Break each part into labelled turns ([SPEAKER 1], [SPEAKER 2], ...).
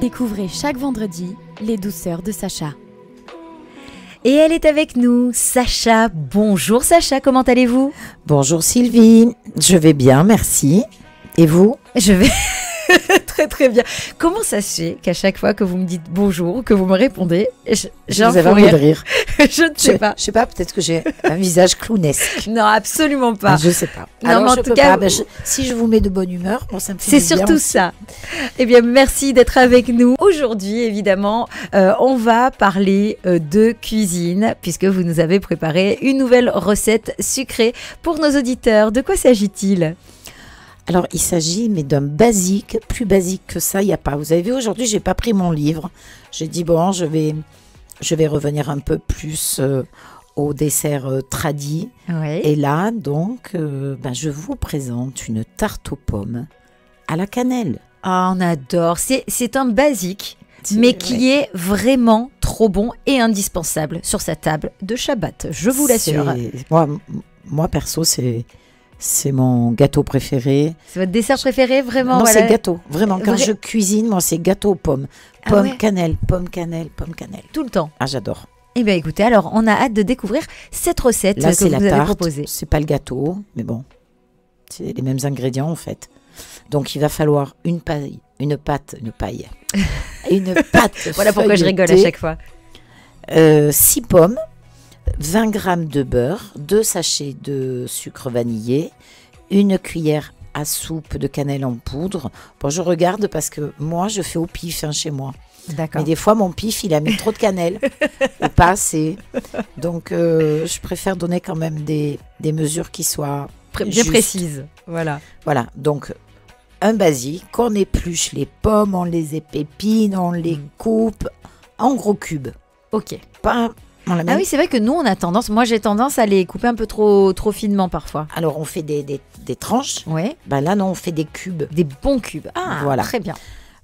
[SPEAKER 1] Découvrez chaque vendredi les douceurs de Sacha.
[SPEAKER 2] Et elle est avec nous, Sacha. Bonjour Sacha, comment allez-vous?
[SPEAKER 3] Bonjour Sylvie, je vais bien, merci. Et vous?
[SPEAKER 2] Je vais très très bien. Comment ça se fait qu'à chaque fois que vous me dites bonjour, que vous me répondez, j'ai un
[SPEAKER 3] Vous avez
[SPEAKER 2] fou
[SPEAKER 3] envie de
[SPEAKER 2] rire.
[SPEAKER 3] rire.
[SPEAKER 2] Je ne sais pas.
[SPEAKER 3] Je sais pas, peut-être que j'ai un visage clownesque.
[SPEAKER 2] Non, absolument pas.
[SPEAKER 3] Je sais pas.
[SPEAKER 2] Non,
[SPEAKER 3] Alors
[SPEAKER 2] mais en
[SPEAKER 3] je
[SPEAKER 2] tout
[SPEAKER 3] peux
[SPEAKER 2] cas,
[SPEAKER 3] pas. Si je vous mets de bonne humeur, bon, ça me fait
[SPEAKER 2] C'est
[SPEAKER 3] du bien
[SPEAKER 2] surtout
[SPEAKER 3] aussi.
[SPEAKER 2] ça. Eh bien, merci d'être avec nous. Aujourd'hui, évidemment, on va parler de cuisine, puisque vous nous avez préparé une nouvelle recette sucrée pour nos auditeurs. De quoi s'agit-il?
[SPEAKER 3] Alors il s'agit mais d'un basique, plus basique que ça, il n'y a pas. Vous avez vu, aujourd'hui, j'ai pas pris mon livre. J'ai dit bon, je vais revenir un peu plus au dessert tradi.
[SPEAKER 2] Oui.
[SPEAKER 3] Et là, donc, je vous présente une tarte aux pommes à la cannelle.
[SPEAKER 2] Ah, on adore. C'est un basique,
[SPEAKER 3] C'est
[SPEAKER 2] mais
[SPEAKER 3] vrai.
[SPEAKER 2] qui est vraiment trop bon et indispensable sur sa table de Shabbat. Je vous l'assure.
[SPEAKER 3] Moi perso, c'est mon gâteau préféré.
[SPEAKER 2] C'est votre dessert préféré, vraiment?
[SPEAKER 3] Non,
[SPEAKER 2] Voilà.
[SPEAKER 3] c'est gâteau. Vraiment, quand
[SPEAKER 2] Vrai-
[SPEAKER 3] je cuisine, moi, c'est gâteau aux pommes.
[SPEAKER 2] Ah
[SPEAKER 3] Pomme,
[SPEAKER 2] ouais.
[SPEAKER 3] cannelle, pomme, cannelle, pomme, cannelle.
[SPEAKER 2] Tout le temps.
[SPEAKER 3] Ah, j'adore.
[SPEAKER 2] Eh bien, écoutez, alors, on a hâte de découvrir cette recette
[SPEAKER 3] Là,
[SPEAKER 2] que
[SPEAKER 3] c'est
[SPEAKER 2] vous
[SPEAKER 3] la
[SPEAKER 2] nous avez
[SPEAKER 3] tarte.
[SPEAKER 2] proposée.
[SPEAKER 3] C'est pas le gâteau, mais bon, c'est les mêmes ingrédients, en fait. Donc, il va falloir une paille, une pâte. Une pâte
[SPEAKER 2] Voilà pourquoi je rigole à
[SPEAKER 3] feuilletée,
[SPEAKER 2] chaque fois.
[SPEAKER 3] 6 pommes, 20 g de beurre, 2 sachets de sucre vanillé, une cuillère à soupe de cannelle en poudre. Bon, je regarde parce que moi, je fais au pif chez moi.
[SPEAKER 2] D'accord.
[SPEAKER 3] Mais des fois, mon pif, il a mis trop de cannelle ou pas assez. Donc, je préfère donner quand même des mesures qui soient
[SPEAKER 2] Bien
[SPEAKER 3] justes.
[SPEAKER 2] précise. Voilà.
[SPEAKER 3] Voilà, donc un basique, on épluche les pommes, on les épépine, on les coupe en gros cubes.
[SPEAKER 2] Ok.
[SPEAKER 3] Pas on la
[SPEAKER 2] Ah
[SPEAKER 3] met-
[SPEAKER 2] oui, c'est vrai que nous, on a tendance, moi j'ai tendance à les couper un peu trop finement parfois.
[SPEAKER 3] Alors, on fait des tranches.
[SPEAKER 2] Ouais.
[SPEAKER 3] Là, non, on fait des cubes.
[SPEAKER 2] Des bons cubes. Ah,
[SPEAKER 3] Voilà.
[SPEAKER 2] très bien.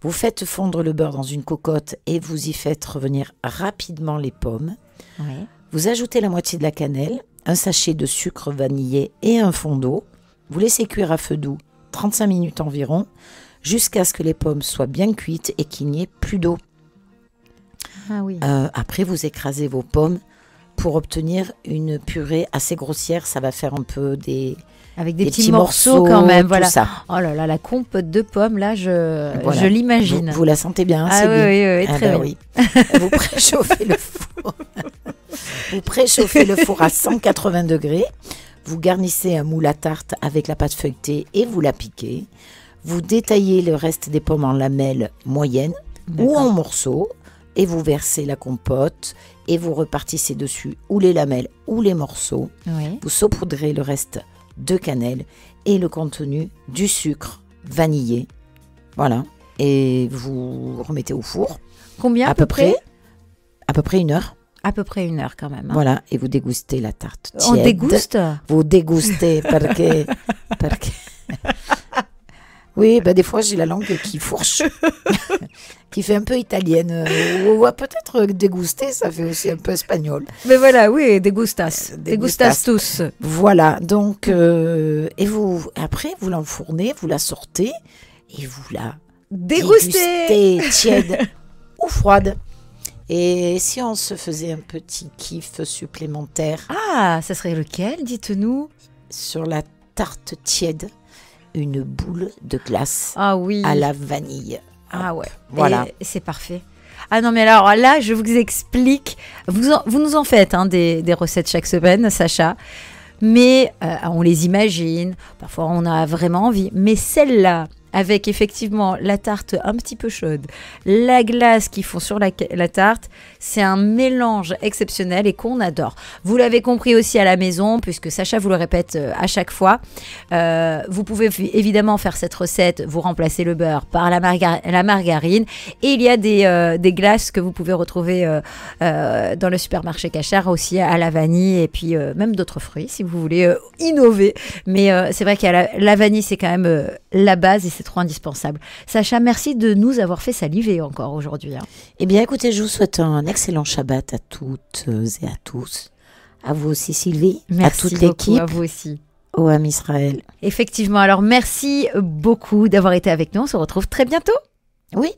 [SPEAKER 3] Vous faites fondre le beurre dans une cocotte et vous y faites revenir rapidement les pommes.
[SPEAKER 2] Ouais.
[SPEAKER 3] Vous ajoutez la moitié de la cannelle, un sachet de sucre vanillé et un fond d'eau. Vous laissez cuire à feu doux 35 minutes environ, jusqu'à ce que les pommes soient bien cuites et qu'il n'y ait plus d'eau.
[SPEAKER 2] Ah oui.
[SPEAKER 3] Après, vous écrasez vos pommes pour obtenir une purée assez grossière. Ça va faire un peu des
[SPEAKER 2] Avec des petits morceaux quand même.
[SPEAKER 3] tout
[SPEAKER 2] Voilà.
[SPEAKER 3] ça.
[SPEAKER 2] Oh là là, la compote de pommes, là,
[SPEAKER 3] Voilà.
[SPEAKER 2] je l'imagine.
[SPEAKER 3] Vous la sentez bien,
[SPEAKER 2] Ah
[SPEAKER 3] c'est
[SPEAKER 2] oui,
[SPEAKER 3] bien.
[SPEAKER 2] oui, oui,
[SPEAKER 3] Ah
[SPEAKER 2] très
[SPEAKER 3] bah
[SPEAKER 2] bien.
[SPEAKER 3] oui. Vous préchauffez le four. Vous préchauffez le four à 180 degrés. Vous garnissez un moule à tarte avec la pâte feuilletée et vous la piquez. Vous détaillez le reste des pommes en lamelles moyennes ou
[SPEAKER 2] D'accord.
[SPEAKER 3] en morceaux et vous versez la compote et vous repartissez dessus ou les lamelles ou les morceaux.
[SPEAKER 2] Oui.
[SPEAKER 3] Vous saupoudrez le reste de cannelle et le contenu du sucre vanillé. Voilà. Et vous remettez au four
[SPEAKER 2] Combien
[SPEAKER 3] à peu près 1 heure.
[SPEAKER 2] À peu près 1 heure quand même. Hein.
[SPEAKER 3] Voilà. Et vous dégustez la tarte
[SPEAKER 2] On
[SPEAKER 3] tiède.
[SPEAKER 2] déguste.
[SPEAKER 3] Vous dégustez parce que... Oui, des fois j'ai la langue qui fourche, qui fait un peu italienne. Ou peut-être déguster, ça fait aussi un peu espagnol.
[SPEAKER 2] Mais voilà, oui, dégustas. Dégustas
[SPEAKER 3] dégustas.
[SPEAKER 2] tous.
[SPEAKER 3] Voilà, donc, et vous, après, vous l'enfournez, vous la sortez et vous la
[SPEAKER 2] Dégustez.
[SPEAKER 3] dégustez tiède ou froide. Et si on se faisait un petit kiff supplémentaire
[SPEAKER 2] Ah, ça serait lequel, dites-nous?
[SPEAKER 3] sur la tarte tiède, une boule de glace
[SPEAKER 2] Ah oui.
[SPEAKER 3] à la vanille.
[SPEAKER 2] Ah ouais.
[SPEAKER 3] Voilà.
[SPEAKER 2] Et c'est parfait. Ah non, mais alors là, je vous explique. Vous nous en faites des recettes chaque semaine, Sacha. Mais on les imagine. Parfois, on a vraiment envie. Mais celle-là, avec effectivement la tarte un petit peu chaude, la glace qu'ils font sur la tarte, c'est un mélange exceptionnel et qu'on adore. Vous l'avez compris aussi à la maison, puisque Sacha vous le répète à chaque fois. Vous pouvez évidemment faire cette recette, vous remplacez le beurre par la margarine. Et il y a des glaces que vous pouvez retrouver dans le supermarché Cachère aussi à la vanille et puis même d'autres fruits si vous voulez innover. Mais c'est vrai que la vanille, c'est quand même la base et c'est trop indispensable. Sacha, merci de nous avoir fait saliver encore aujourd'hui. Hein.
[SPEAKER 3] Eh bien, écoutez, je vous souhaite un excellent Shabbat à toutes et à tous. À vous aussi, Sylvie.
[SPEAKER 2] Merci
[SPEAKER 3] à toute
[SPEAKER 2] beaucoup,
[SPEAKER 3] l'équipe.
[SPEAKER 2] à vous aussi.
[SPEAKER 3] Au Ham Israël.
[SPEAKER 2] Effectivement, alors merci beaucoup d'avoir été avec nous. On se retrouve très bientôt.
[SPEAKER 3] Oui,